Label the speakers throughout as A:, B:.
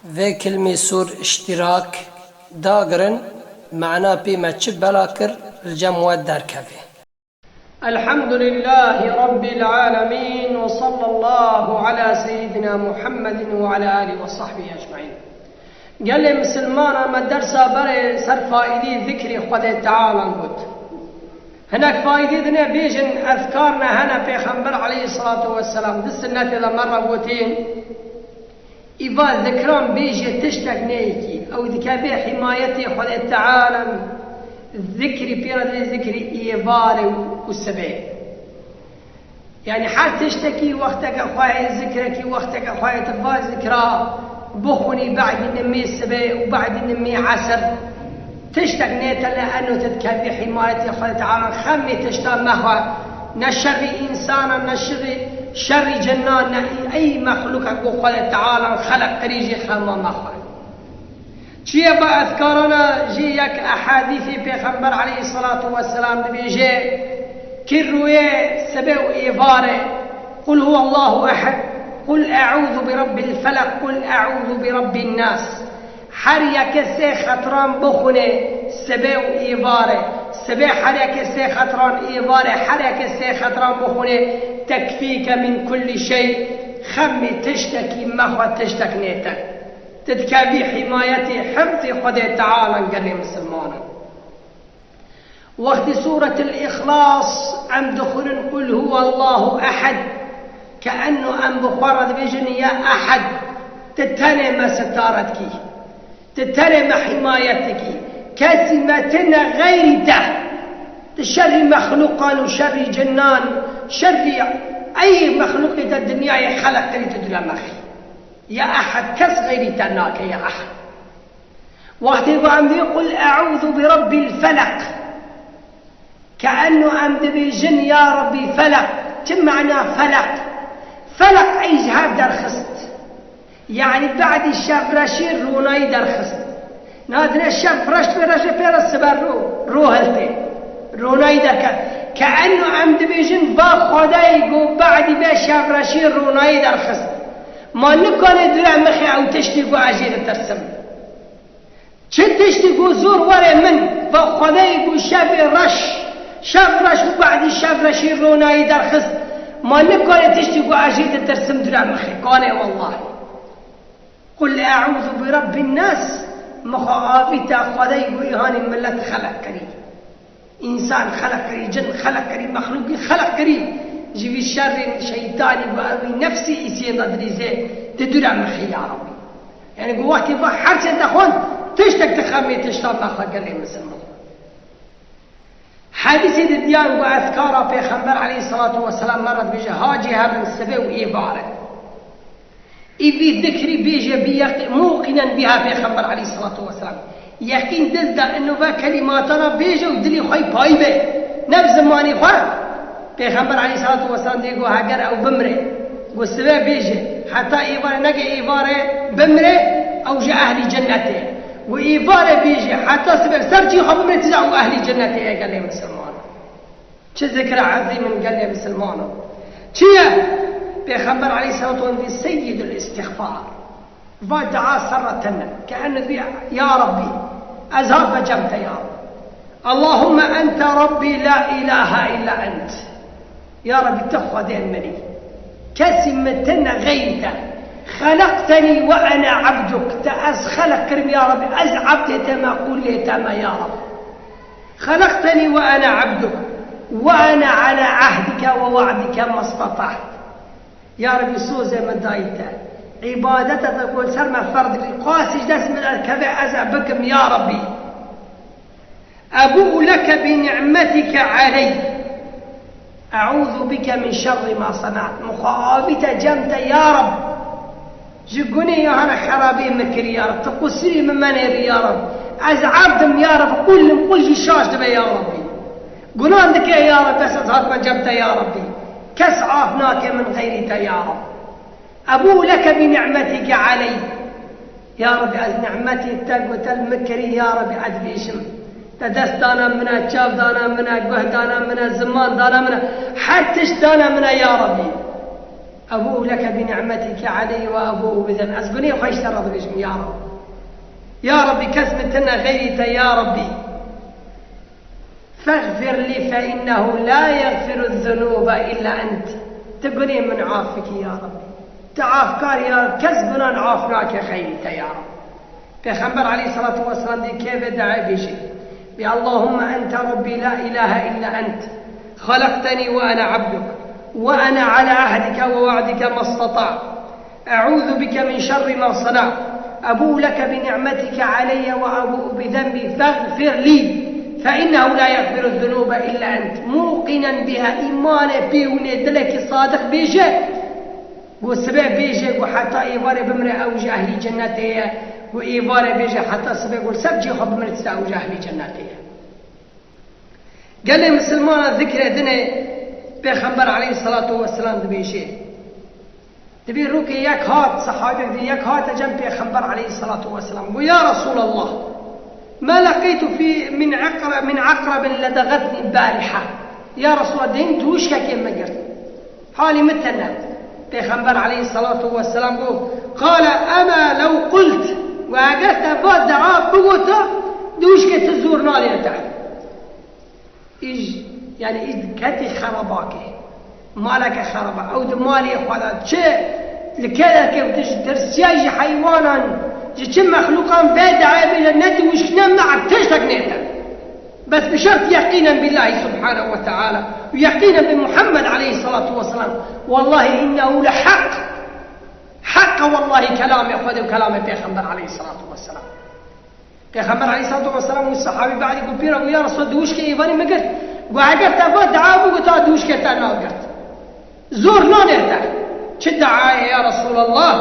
A: في كلمة سور اشتراك داغرن معنا بما تشبلاكر الجموات دار كافي.
B: الحمد لله رب العالمين، وصلى الله على سيدنا محمد وعلى آله وصحبه أجمعين. قال لي مسلمانا ما درسا بري سر فائدي ذكري خد تعالى نقول هناك فائدتنا بيجن أذكارنا هنا في خنبر عليه الصلاة والسلام دي السنة إذا مرة بوتين إذا ذكران بيجي تشتك نيكي أو ذكابي حمايتي خد تعالى الذكري بيرد الذكري إيفاري والسبعين، يعني حال تشتكي وقتك أخوائي ذكرك وقتك أخوائي تفاز ذكرى بخوني بعد النمي السبع وبعد النمي عسر تشتك نيتا لأنه تتكبي حمايتي خد تعالى خمي تشتغل مهوى نشر إنسانا نشر شر جنان أي مخلوق خد تعالى خلق قريجي خما مهوى شيء بأذكارنا جيك أحاديثي بيغمبر عليه الصلاة والسلام بيجي كروية سبع إيفارة قل هو الله أحد، قل أعوذ برب الفلق، قل أعوذ برب الناس. حريك سي خطران بخنة سبع إيفارة سبع حريك سي خطران إيفارة حريك سي خطران بخنة تكفيك من كل شيء. خمي تشتكي مخوة تشتك نيتك تتكابي حمايتي حمتي خدي تعالى نقري مسلمانا. وقت سورة الإخلاص عم دخل قل هو الله أحد كأنه أم بخارد بيجن يا أحد تتنم ستارتك تتنم حمايتك كلمتنا غير ده شر مخلوقا وشر جنان شر أي مخلوق الدنيا يخلق تريد تدري مخي يا أحد كس غير تناك يا أحد. وقت يقول يقول أعوذ برب الفلق كأنه أمد بيجن يا ربي فلق. كم معنى فلق؟ فلق أي جهاد درخست يعني بعد الشاف رشير روناي درخست نادنا الشاف رشت برشة فير السبر روهلتي روناي درخست كأنه أمد بيجن باخدايقو بعد بشاف رشير روناي درخست ما نكون درع مخي أو تشتيقو عجيل ترسم چه تشتيقو زور وري من فخدايقو شاف رش وبعد الشاف رشير روناي درخست ما نكون تشتيقو عجيل ترسم درع مخي قاني والله. قل أعوذ برب الناس مخافتا خدايقو إيهاني ملت خلق كريم إنسان خلق كريم جن خلق كريم مخلوقي خلق كريم جيبي الشر شيطاني وأبي نفسي إسيان أدريزي تدرع مخي يا ربي. يعني قواتي بحرشة تخون تشتك تخمي تشتاق أخلق لي مسلمان. حادثة الديان وأذكارها في خنبر عليه الصلاة والسلام مرت بيجي هاجي هذا السبع وإيبارة إذي ذكري بيجي موقنا بها في خنبر عليه الصلاة والسلام يقين دزدا إنه بكلماتنا بيجي ودلي خوي بايبه نفس زماني خواه پیغمبر علیه الصلاة والسلام دیگو هاگر او بمره گو سبب بیجه حتی ایواره نگه ایواره بمره او جا اهلی جنته و ایواره بیجه حتی سبب سرچی خواه بمره تجا او اهلی جنته ای قال لی مسلمان. چه ذکر عظیم قال لی مسلمان چیه؟ پیغمبر علیه الصلاة والسلام سید الاستغفار ودعا سرتنا كأنه يا ربي أذهب جمت يا رب اللهم أنت ربي لا إله إلا أنت يا ربي تخذ مني كسمتنا غيرك خلقتني وأنا عبدك خلق كرم يا ربي عبدي تما قول لي تما يا رب خلقتني وأنا عبدك وأنا على عهدك ووعدك ما استطعت يا ربي سوزة من دايته عبادتك تقول سرما فرد قاسج دس من الكبع أزعبكم يا ربي أبوء لك بنعمتك علي أعوذ بك من شر ما صنعت مخابت جمت يا رب جقني يا هنا خرابي مكري يا رب تقصري من منيري يا رب أزعبتم يا رب قل شاش دبي يا ربي قلون دك يا رب بس أظهر من جمت يا ربي كس عافناك من غيرك يا رب أبوء لك بنعمتك علي يا رب أز نعمتي تقوى المكري يا رب أدبيشم تدست دانا منا تشاف دانا منا قه دانا منا زمان دانا منا حتى دانا منا يا ربي أبوء لك بنعمتك علي وأبوء بذنب أسقني وخيش ترضى باسم يا رب يا ربي كسبتنا غيرت يا ربي فاغفر لي فإنه لا يغفر الذنوب إلا أنت تقولي من عافك يا ربي تعاف كار يا رب كسبنا نعافناك خيرت يا رب پیغمبر عليه الصلاة والسلام دي كيف دعا بيشي اللهم أنت ربي لا إله إلا أنت خلقتني وأنا عبدك وأنا على عهدك ووعدك ما استطعت أعوذ بك من شر ما صنعت أبوء لك بنعمتك علي وأبوء بذنبي فاغفر لي فإنه لا يغفر الذنوب إلا أنت موقنا بها إيمانا بيوني دلك صادق بيجي والسبب بيجي وحتى إيواري بمرأة أو جاهلي جنته وإيواري بيجي حتى السبب والسبجي خب من تساو جاهلي جنته قال لي مسلمان ذكر دني پیغمبر علیه الصلاة والسلام دبیشه دبی رو که یک هات صحابه دبی یک هات جنب پیغمبر علیه الصلاة والسلام و یا رسول الله ما لقيت في من عقرب لدغتني البارحة يا رسول الله دين توش كم مجر حالي متنا پیغمبر علیه الصلاة والسلام قال أما لو قلت وأجت بعد دعاء بقوته دوش كتزور نالي تحت يعني إذ كتي خرباك مالك خربا أو دمالي خذا شيء لكذا كيف ترسياج حيوانا جم مخلوقا بدعة بجنة وش معك تشتك نيتا بس بشرط يقينا بالله سبحانه وتعالى ويقينا بمحمد عليه الصلاة والسلام والله إنه لحق حق والله كلام يأخذ كلام پیغمبر عليه الصلاة والسلام پیغمبر عليه الصلاة والسلام والصحابي بعد يقول بيرا ويا رسول دوش كي إيواني مقر وعقرت أفاد دعابو قطع دوش كتا ناقرت زور نانرتا چه دعاية يا رسول الله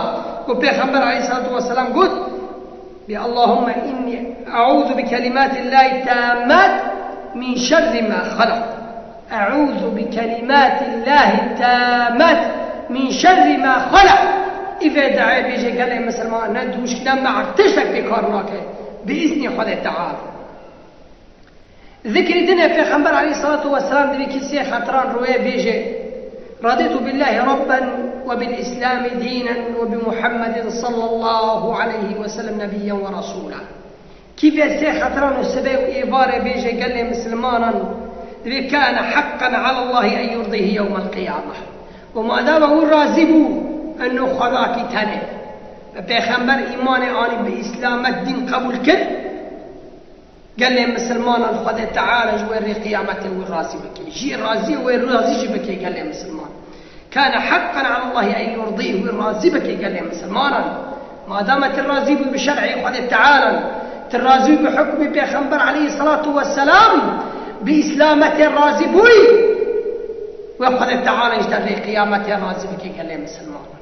B: وبيغمبر عليه الصلاة والسلام قلت اللهم إني أعوذ بكلمات الله التامات من شر ما خلق أعوذ بكلمات الله التامات من شر ما خلق إذا دعا بيجي قال لي مسلمان ندوش كنا معك تشتك بكارناك بإذن خدا تعالى ذكر دنا في خنبر عليه الصلاة والسلام دبي كسي خطران رواه بيجي رضيت بالله ربا وبالإسلام دينا وبمحمد صلى الله عليه وسلم نبيا ورسولا كيف يسي خطران السبب إيبار بيجي قال لي مسلمانا دبي كان حقا على الله أن يرضيه يوم القيامة وما دام هو رازبه أنه خذاك تاني بيخنبر إيماني آني بإسلام الدين قبول كد قال لي مسلمان الخذ تعالى جوير قيامته والرازي بكي جي الرازي والرازي بكي قال لي مسلمان كان حقا على الله أن يرضيه والرازي بكي قال لي مسلمانا ما دامت الرازي بشرعي خذ تعالى الرازي بحكم بيخنبر عليه الصلاة والسلام بإسلامته الرازي بوي وخذ تعالى يجدر قيامته الرازي بكي قال لي مسلمان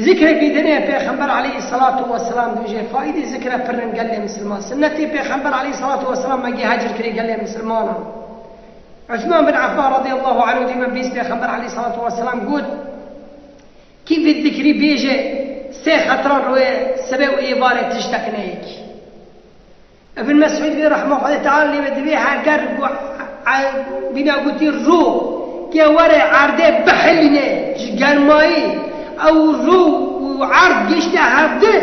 B: ذكر بيدنيا بيخنبر عليه الصلاة والسلام بيجي فائدة ذكر فرن قال لي مسلمان سنتي بيخنبر عليه الصلاة والسلام ما جي هاجر كري قال لي مسلمان عثمان بن عفان رضي الله عنه ديما بيس بيخنبر عليه الصلاة والسلام قول كيف الذكر بيجي سي خطران روي سبب إيبارة تشتكنيك ابن مسعود بن رحمه الله تعالى اللي بدبيها قرب بنا قلت الروح كي وري عرضي بحلنا قال ماي أو الروح وعرض جيشنا هبده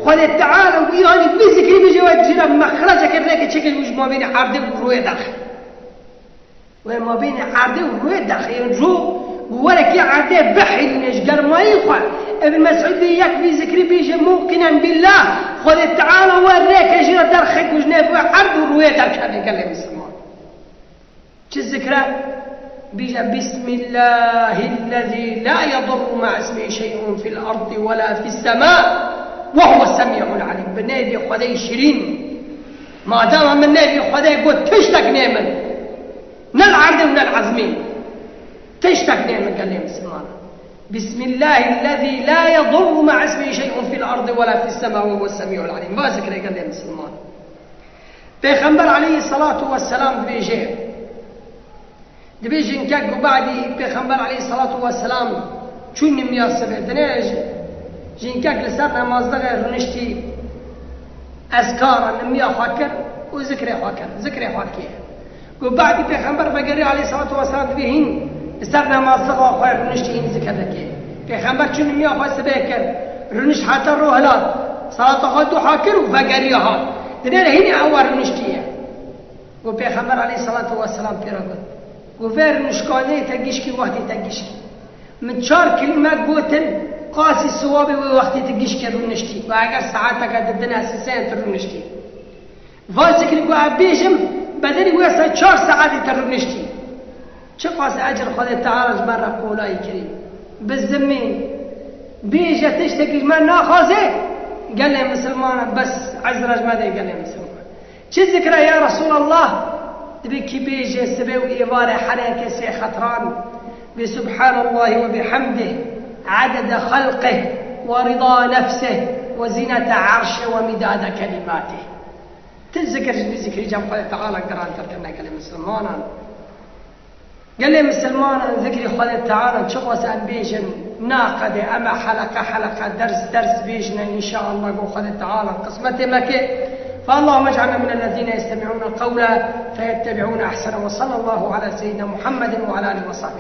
B: خذ تعالى ويعني بذكر بجواد جرا مخرجك الريك تشكل وش ما بين عرضه وروي داخل وما بين عرضه وروي داخل الروح ولا كي عرضه بحلنا قال ماي ابن مسعود يكفي ذكري بيجي موقنا بالله خذ تعالى وريك جرا درخك وجناب عرض وروي داخل قال لي مسلمان شو الذكرى بيجي بسم الله الذي لا يضر مع اسمه شيء في الأرض ولا في السماء وهو السميع العليم بالنبي خدي شيرين ما دام من النبي خدي يقول تشتك نيمن نالعرض من العزمين تشتك نيمن قال لي مسلمان بسم الله الذي لا يضر مع اسمه شيء في الأرض ولا في السماء وهو السميع العليم ما ذكر قال لي مسلمان بيخنبر عليه الصلاة والسلام بيجي دبي جنكاك وبعدي بيخنبر عليه الصلاة والسلام شون نميا السبع دنيش جنكاك لساتنا مازدغي رنشتي أذكارا نميا خاكر وذكري خاكر ذكري خاكر وبعدي بيخنبر بقري عليه الصلاة والسلام دبيهن استغنى ما صغى خير رنشتي ذكر ذكي في خمر شنو ميا خاص بكر رنش حتى روح لا صلاة خد حاكر وفقريها دنا هنا أول رنشتيه وفي خمر عليه الصلاة والسلام في رجل وفير نشكانه تجيشكي وقت تجيشكي من 4 كلمات قوتن قاسي الصواب ووقت تجيشكي رنشتي وأجر ساعتك الدنيا أساسين ترنشتي فاسك اللي قاعد بيجم بدني ويصل 4 ساعات ترنشتي شو قاس أجر خذ تعالى مرة قولاي كريم بالزمين بيجا تشتكي ما ناخذه قال لي مسلمان بس عزرج ماذا قال لي مسلمان شو ذكرى يا رسول الله تبكي بيجي سبيو إبارة حركة سي خطران بسبحان الله وبحمده عدد خلقه ورضا نفسه وزنة عرشه ومداد كلماته تذكر بذكر جنب الله تعالى قران تركنا قال لي مسلمانا قال لي مسلمانا ذكري خالد تعالى شخص أن بيجن ناقد أما حلقة درس بيجنا إن شاء الله قو خالد تعالى قسمته مكي فاللهم اجعلنا من الذين يستمعون القول فيتبعون أحسنه وصلى الله على سيدنا محمد وعلى آله وصحبه